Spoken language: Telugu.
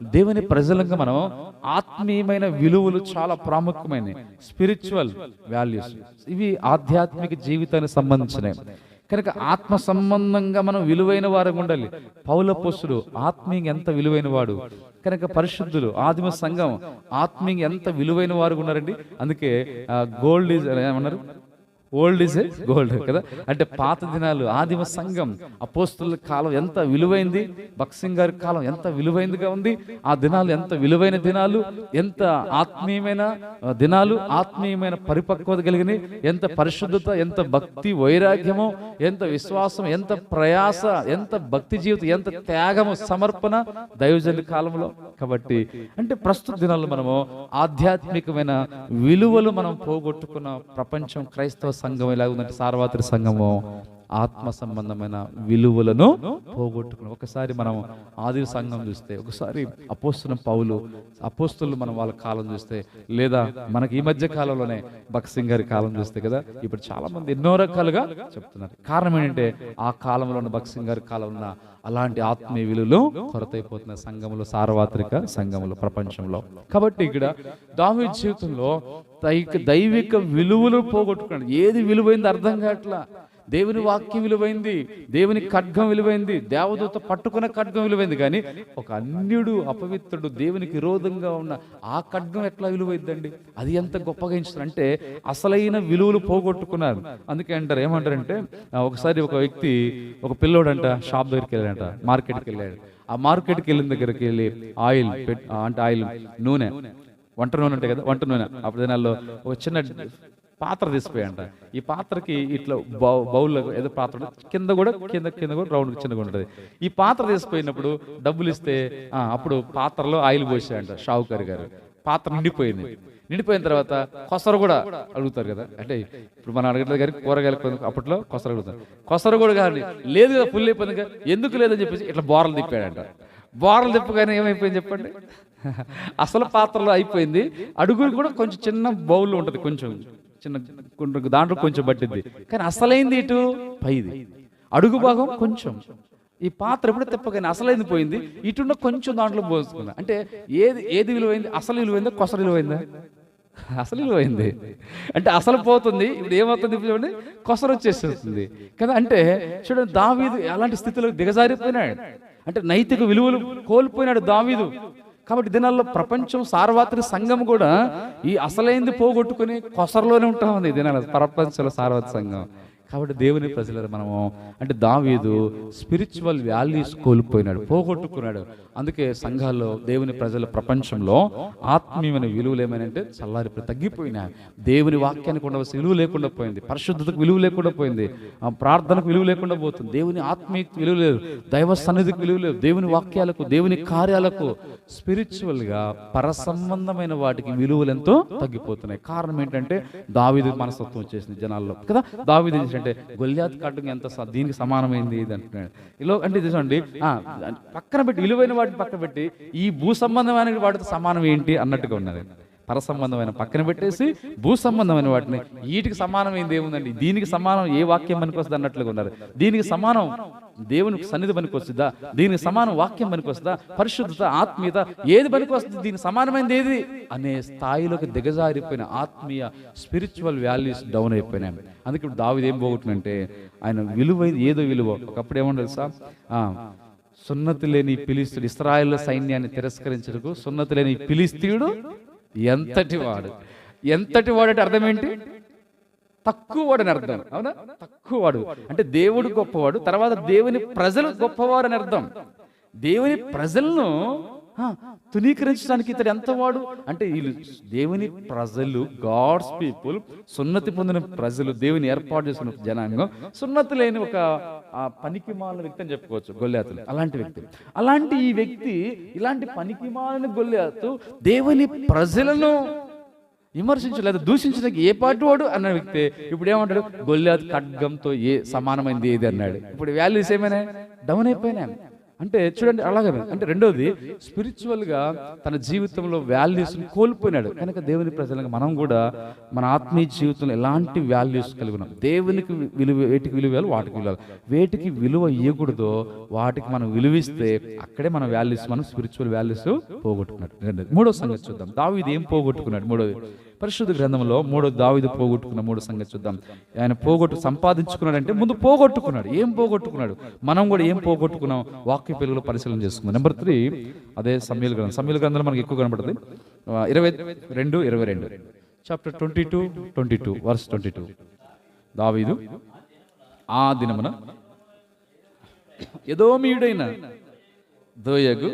దేవుని ప్రజలంగా మనం ఆత్మీయమైన విలువలు చాలా ప్రాముఖ్యమైనవి. స్పిరిచువల్ వాల్యూస్ ఇవి ఆధ్యాత్మిక జీవితానికి సంబంధించినవి కనుక ఆత్మ సంబంధంగా మనం విలువైన వారంగా ఉండాలి. పౌలపోస్తుడు ఆత్మీయంగా ఎంత విలువైన వాడు కనుక పరిశుద్ధులు ఆదిమ సంఘం ఆత్మీయంగా ఎంత విలువైన వారు ఉన్నారండి. అందుకే గోల్డ్ ఈజ్ ఏమన్నారు, ఓల్డ్ ఈజ్ గోల్డ్ కదా. అంటే పాత దినాలు ఆదిమ సంఘం అపోస్తుల కాలం ఎంత విలువైంది, భక్సింగ్ గారి కాలం ఎంత విలువైందిగా ఉంది. ఆ దినాలు ఎంత విలువైన దినాలు, ఎంత ఆత్మీయమైన దినాలు, ఆత్మీయమైన పరిపక్వత కలిగినవి, ఎంత పరిశుద్ధత, ఎంత భక్తి వైరాగ్యము, ఎంత విశ్వాసం, ఎంత ప్రయాస, ఎంత భక్తి జీవితం, ఎంత త్యాగము, సమర్పణ దైవజనుల కాలంలో. కాబట్టి అంటే ప్రస్తుత దినాల్లో మనము ఆధ్యాత్మికమైన విలువలు మనం పోగొట్టుకున్న ప్రపంచం క్రైస్తవ సంఘం ఎలా ఉందంటే సార్వత్రిక సంఘము ఆత్మ సంబంధమైన విలువలను పోగొట్టుకున్నాం. ఒకసారి మనం ఆది సంఘం చూస్తే, ఒకసారి అపోస్తుల పౌలు అపోస్తులు మనం వాళ్ళ కాలం చూస్తే, లేదా మనకి ఈ మధ్య కాలంలోనే భక్సింగ్ గారి కాలం చూస్తే కదా, ఇప్పుడు చాలా మంది ఎన్నో రకాలుగా చెప్తున్నారు. కారణం ఏంటంటే ఆ కాలంలో ఉన్న భక్సింగ్ గారి కాలంలో ఉన్న అలాంటి ఆత్మీయ విలువలు కొరతైపోతున్న సంఘంలో, సార్వత్రిక సంఘంలో, ప్రపంచంలో. కాబట్టి ఇక్కడ దావీదు జీవితంలో దైవిక విలువలు పోగొట్టుకున్నాడు. ఏది విలువైంది అర్థం కావట్లా. దేవుని వాక్యం విలువైంది, దేవుని ఖడ్గం విలువైంది, దేవదూత పట్టుకున్న ఖడ్గం విలువైంది, కానీ ఒక అన్యుడు అపవిత్రుడు దేవునికి విరోధంగా ఉన్న ఆ ఖడ్గం ఎట్లా విలువైందండి? అది ఎంత గొప్పగా ఇచ్చారు అంటే అసలైన విలువలు పోగొట్టుకున్నారు. అందుకే అంటారు, ఏమంటారంటే ఒకసారి ఒక వ్యక్తి, ఒక పిల్లోడంట షాప్ దగ్గరికి వెళ్ళాడంట, మార్కెట్కి వెళ్ళాడు. ఆ మార్కెట్కి వెళ్ళిన దగ్గరికి వెళ్ళి ఆయిల్ అంటే ఆయిల్ నూనె, వంట నూనె ఉంటాయి కదా, వంట నూనె అప్పుడు దినాల్లో ఒక చిన్న పాత్ర తీసిపోయాయంట. ఈ పాత్రకి ఇట్లా బౌల్లో ఏదో పాత్ర కింద కూడా రౌండ్ చిన్నగా ఉంటుంది. ఈ పాత్ర తీసిపోయినప్పుడు డబ్బులు ఇస్తే అప్పుడు పాత్రలో ఆయిల్ పోసాయంట షావుకారి గారు. పాత్ర నిండిపోయింది. నిండిపోయిన తర్వాత కొసరు కూడా అడుగుతారు కదా, అంటే ఇప్పుడు మనం అడగట్లేదు కానీ కూరగాయలు అప్పట్లో కొసరు అడుగుతారు. కొసరు కూడా కానీ లేదు కదా, ఫుల్ అయిపోయింది, ఎందుకు లేదని చెప్పేసి ఇట్లా బోరలు తిప్పాడంట. బోరలు తిప్పగానే ఏమైపోయింది చెప్పండి, అసలు పాత్రలో అయిపోయింది. అడుగురు కూడా కొంచెం చిన్న బౌల్లో ఉంటుంది, కొంచెం చిన్న దాంట్లో కొంచెం పట్టింది, కానీ అసలైంది ఇటు పైది, అడుగు భాగం కొంచెం. ఈ పాత్ర ఎప్పుడో తిప్పగానే అసలైంది పోయింది, ఇటున్న కొంచెం దాంట్లో పోసుకున్నా. అంటే ఏది విలువైంది, అసలు విలువైందా కొసరు విలువైందా? అసలు విలువైంది. అంటే అసలు పోతుంది, ఇప్పుడు ఏమవుతుంది చూడండి, కొసరు వచ్చేస్తుంది కదా. అంటే చూడండి దావీదు అలాంటి స్థితిలో దిగజారిపోయినాడు. అంటే నైతిక విలువలు కోల్పోయినాడు దావీదు. కాబట్టి దినాల్లో ప్రపంచం సార్వత్రిక సంఘం కూడా ఈ అసలైంది పోగొట్టుకుని కొసరలోనే ఉంటా ఉంది దినాల ప్రపంచంలో సార్వత్రిక సంఘం. కాబట్టి దేవుని ప్రజలు మనము అంటే దావీదు స్పిరిచువల్ వాల్యూస్ కోల్పోయినాడు, పోగొట్టుకున్నాడు. అందుకే సంఘాల్లో దేవుని ప్రజల ప్రపంచంలో ఆత్మీయమైన విలువలు ఏమైనా చల్లారిపోయి తగ్గిపోయినాయి. దేవుని వాక్యానికి ఉండవలసిన విలువ లేకుండా పోయింది, పరిశుద్ధతకు విలువ లేకుండా పోయింది, ప్రార్థనకు విలువ లేకుండా పోతుంది, దేవుని ఆత్మీయ విలువ లేదు, దైవ సన్నిధికి విలువ లేదు, దేవుని వాక్యాలకు, దేవుని కార్యాలకు, స్పిరిచువల్ గా పరసంబంధమైన వాటికి విలువలు ఎంతో తగ్గిపోతున్నాయి. కారణం ఏంటంటే దావీదు మనస్తత్వం వచ్చేసింది జనాల్లో కదా. దావీదు అంటే గొల్యాతు ఖడ్గం ఎంత దీనికి సమానమైంది ఇది అంటున్నాడు. ఇలా అంటే చూడండి, పక్కన పెట్టి విలువైన వాటిని పక్కన పెట్టి ఈ భూ సంబంధమైన వాటితో సమానం ఏంటి అన్నట్టుగా ఉన్నది. పర సంబంధమైన పక్కన పెట్టేసి భూ సంబంధమైన వాటిని వీటికి సమానమైంది ఏముందండి, దీనికి సమానం ఏ వాక్యం పనికి వస్తుంది అన్నట్లుగా ఉన్నారు. దీనికి సమానం దేవుని సన్నిధి పనికి వస్తుందా, దీనికి సమానం వాక్యం పనికి వస్తుందా, పరిశుద్ధత, ఆత్మీయత ఏది పనికి వస్తుంది, దీనికి సమానమైనది ఏది అనే స్థాయిలోకి దిగజారిపోయిన ఆత్మీయ స్పిరిచువల్ వాల్యూస్ డౌన్ అయిపోయినాయి. అందుకే ఇప్పుడు దావీదు ఏం పోగొట్టినంటే ఆయన విలువైంది ఏదో విలువ. ఒకప్పుడు ఏమన్నా తెలుసా, సున్నతి లేని ఫిలిస్తీయుడు ఇశ్రాయేలు సైన్యాన్ని తిరస్కరించడానికి సున్నతి లేని ఫిలిస్తీయుడు ఎంతటి వాడు అంటే అర్థం ఏంటి, తక్కువ వాడు అని అర్థం. అవునా, తక్కువ వాడు అంటే దేవుడు గొప్పవాడు, తర్వాత దేవుని ప్రజలు గొప్పవాడు అని అర్థం. దేవుని ప్రజలను తునీకరించడానికి ఇతడు ఎంత వాడు అంటే, వీళ్ళు దేవుని ప్రజలు, గాడ్స్ పీపుల్, సున్నతి పొందిన ప్రజలు, దేవుని ఏర్పాటు చేసిన జనాంగం, సున్నతి లేని ఒక పనికిమాలిన వ్యక్తి అని చెప్పుకోవచ్చు గొల్యాతు. అలాంటి వ్యక్తి, అలాంటి ఈ వ్యక్తి, ఇలాంటి పనికిమాలిన గొల్యాతు దేవుని ప్రజలను విమర్శించలేదు, దూషించడానికి ఏ పాటు వాడు అన్న వ్యక్తి ఇప్పుడు ఏమంటాడు, గొల్యాతు ఖడ్గంతో ఏ సమానమైనది ఏది అన్నాడు. ఇప్పుడు వాల్యూస్ ఏమైనా డౌన్ అయిపోయినాయి. అంటే చూడండి అలాగే. అంటే రెండోది స్పిరిచువల్గా తన జీవితంలో వాల్యూస్ని కోల్పోయినాడు. కనుక దేవుని ప్రజలుగా మనం కూడా మన ఆత్మీయ జీవితంలో ఎలాంటి వాల్యూస్ కలిగి ఉన్నాం. దేవునికి విలువ, వేటికి విలువ ఇవ్వాలి, వాటికి విలువ. వేటికి విలువ ఇవ్వకూడదో వాటికి మనం విలువిస్తే అక్కడే మన వాల్యూస్, మనం స్పిరిచువల్ వాల్యూస్ పోగొట్టుకున్నాడు. రెండోది. మూడో సంగతి చూద్దాం, దావీదు ఏం పోగొట్టుకున్నాడు. మూడోది పరిశుద్ధ గ్రంథంలో దావీదు పోగొట్టుకున్న మూడో సంగతి చూద్దాం. ఆయన సంపాదించుకున్నాడంటే ముందు పోగొట్టుకున్నాడు. ఏం పోగొట్టుకున్నాడు, మనం కూడా ఏం పోగొట్టుకున్నాం, వాక్య పిలుగులో పరిశీలన చేసుకుందాం. నెంబర్ 3 అదే సమూయేలు గ్రంథం. సమూయేలు గ్రంథంలో మనకి ఎక్కువ కనబడుతుంది. 22 చాప్టర్ 22 వర్స్ 22. దావీదు ఆ దినమున ఎదోమీయుడైన దోయగు